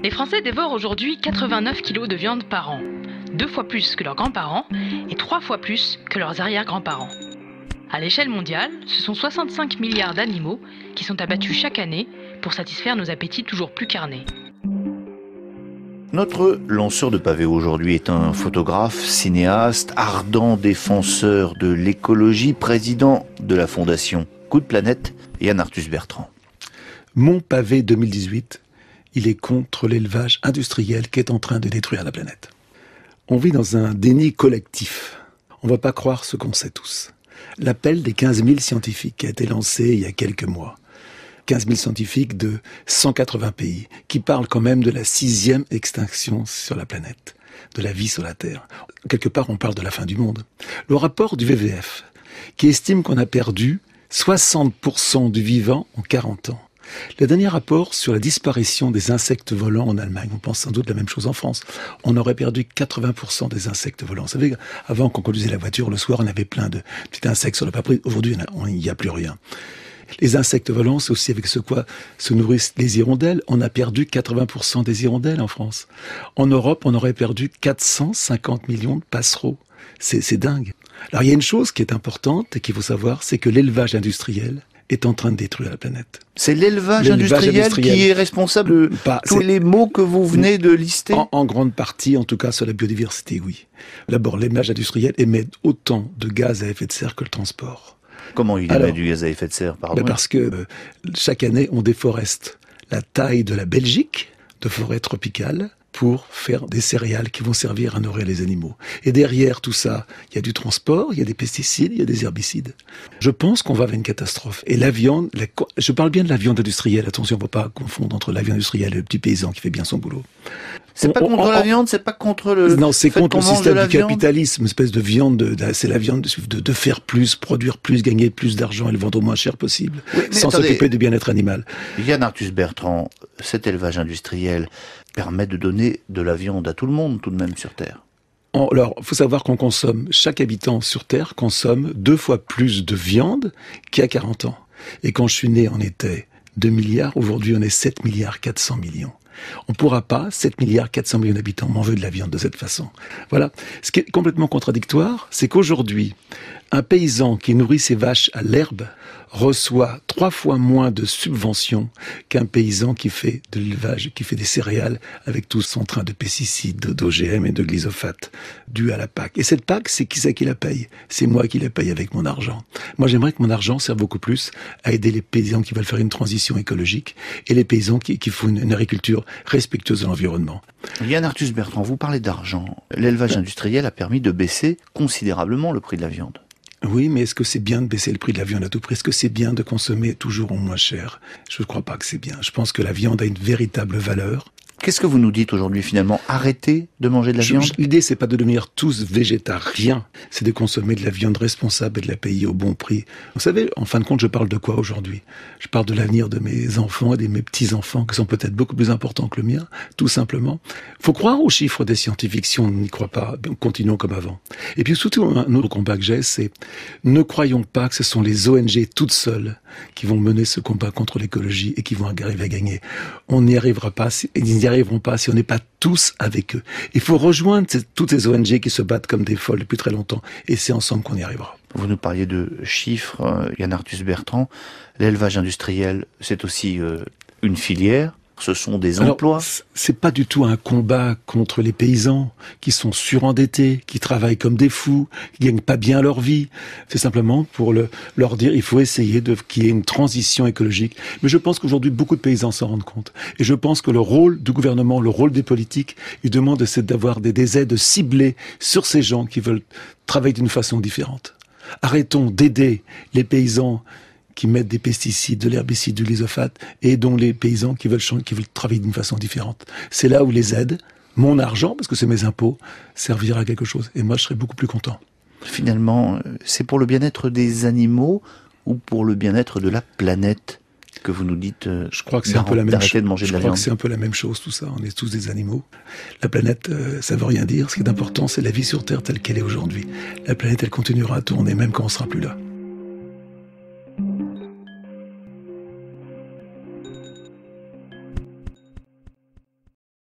Les Français dévorent aujourd'hui 89 kilos de viande par an, 2 fois plus que leurs grands-parents et 3 fois plus que leurs arrière-grands-parents. À l'échelle mondiale, ce sont 65 milliards d'animaux qui sont abattus chaque année pour satisfaire nos appétits toujours plus carnés. Notre lanceur de pavés aujourd'hui est un photographe, cinéaste, ardent défenseur de l'écologie, président de la fondation Coup de Planète, Yann Arthus Bertrand. Mon pavé 2018, il est contre l'élevage industriel qui est en train de détruire la planète. On vit dans un déni collectif. On ne va pas croire ce qu'on sait tous. L'appel des 15 000 scientifiques qui a été lancé il y a quelques mois. 15 000 scientifiques de 180 pays, qui parlent quand même de la 6e extinction sur la planète, de la vie sur la Terre. Quelque part, on parle de la fin du monde. Le rapport du WWF, qui estime qu'on a perdu 60% du vivant en 40 ans. Le dernier rapport sur la disparition des insectes volants en Allemagne, on pense sans doute la même chose en France, on aurait perdu 80% des insectes volants. Vous savez, avant qu'on conduisait la voiture, le soir, on avait plein de petits insectes sur le pare-brise. Aujourd'hui, il n'y a plus rien. Les insectes volants, c'est aussi avec ce quoi se nourrissent les hirondelles. On a perdu 80% des hirondelles en France. En Europe, on aurait perdu 450 millions de passereaux. C'est dingue. Alors, il y a une chose qui est importante et qu'il faut savoir, c'est que l'élevage industriel est en train de détruire la planète. C'est l'élevage industriel qui est responsable de tous les maux que vous venez de lister? En grande partie, en tout cas sur la biodiversité, oui. D'abord, l'élevage industriel émet autant de gaz à effet de serre que le transport. Comment il émet du gaz à effet de serre, pardon? Parce que chaque année, on déforeste la taille de la Belgique, de forêt tropicale, pour faire des céréales qui vont servir à nourrir les animaux. Et derrière tout ça, il y a du transport, il y a des pesticides, il y a des herbicides. Je pense qu'on va vers une catastrophe. Et la viande, je parle bien de la viande industrielle, attention, il ne faut pas confondre entre la viande industrielle et le petit paysan qui fait bien son boulot. C'est pas contre la viande, c'est pas contre le... Non, c'est contre le système du capitalisme, une espèce de viande, c'est la viande de faire plus, produire plus, gagner plus d'argent et le vendre au moins cher possible, sans s'occuper du bien-être animal. Yann Arthus Bertrand, cet élevage industriel permet de donner de la viande à tout le monde, tout de même, sur Terre. Alors, il faut savoir qu'on consomme, chaque habitant sur Terre consomme 2 fois plus de viande qu'il y a 40 ans. Et quand je suis né, on était 2 milliards, aujourd'hui on est 7 milliards 400 millions. On ne pourra pas, 7 milliards 400 millions d'habitants, m'en veut de la viande de cette façon. Voilà. Ce qui est complètement contradictoire, c'est qu'aujourd'hui, un paysan qui nourrit ses vaches à l'herbe reçoit 3 fois moins de subventions qu'un paysan qui fait de l'élevage, qui fait des céréales avec tout son train de pesticides, d'OGM et de glyphosate dû à la PAC. Et cette PAC, c'est qui c'est qui la paye? C'est moi qui la paye avec mon argent. Moi, j'aimerais que mon argent serve beaucoup plus à aider les paysans qui veulent faire une transition écologique et les paysans qui font une agriculture respectueuse de l'environnement. Yann Arthus Bertrand, vous parlez d'argent. L'élevage industriel a permis de baisser considérablement le prix de la viande. Oui, mais est-ce que c'est bien de baisser le prix de la viande à tout prix? Est-ce que c'est bien de consommer toujours au moins cher? Je ne crois pas que c'est bien. Je pense que la viande a une véritable valeur. Qu'est-ce que vous nous dites aujourd'hui finalement? Arrêtez de manger de la viande? L'idée, c'est pas de devenir tous végétariens, c'est de consommer de la viande responsable et de la payer au bon prix. Vous savez, en fin de compte, je parle de quoi aujourd'hui? Je parle de l'avenir de mes enfants et de mes petits-enfants, qui sont peut-être beaucoup plus importants que le mien, tout simplement. Il faut croire aux chiffres des scientifiques. Si on n'y croit pas, continuons comme avant. Et puis surtout, un autre combat que j'ai, c'est ne croyons pas que ce sont les ONG toutes seules qui vont mener ce combat contre l'écologie et qui vont arriver à gagner. On n'y arrivera pas, ils n'y arriveront pas si on n'est pas tous avec eux. Il faut rejoindre toutes ces ONG qui se battent comme des folles depuis très longtemps, et c'est ensemble qu'on y arrivera. Vous nous parliez de chiffres, Yann Arthus Bertrand. L'élevage industriel, c'est aussi une filière. Ce sont des emplois. C'est pas du tout un combat contre les paysans qui sont surendettés, qui travaillent comme des fous, qui gagnent pas bien leur vie. C'est simplement pour leur dire, il faut essayer qu'il y ait une transition écologique. Mais je pense qu'aujourd'hui, beaucoup de paysans s'en rendent compte. Et je pense que le rôle du gouvernement, le rôle des politiques, ils demandent d'avoir des aides ciblées sur ces gens qui veulent travailler d'une façon différente. Arrêtons d'aider les paysans qui mettent des pesticides, de l'herbicide, du glyphosate, et dont les paysans qui veulent travailler d'une façon différente. C'est là où les aides, mon argent, parce que c'est mes impôts, servira à quelque chose. Et moi, je serais beaucoup plus content. Finalement, c'est pour le bien-être des animaux ou pour le bien-être de la planète que vous nous dites je crois que c'est un peu la même chose. De manger de la viande. Je crois que c'est un peu la même chose, tout ça. On est tous des animaux. La planète, ça veut rien dire. Ce qui est important, c'est la vie sur Terre telle qu'elle est aujourd'hui. La planète, elle continuera à tourner, même quand on sera plus là.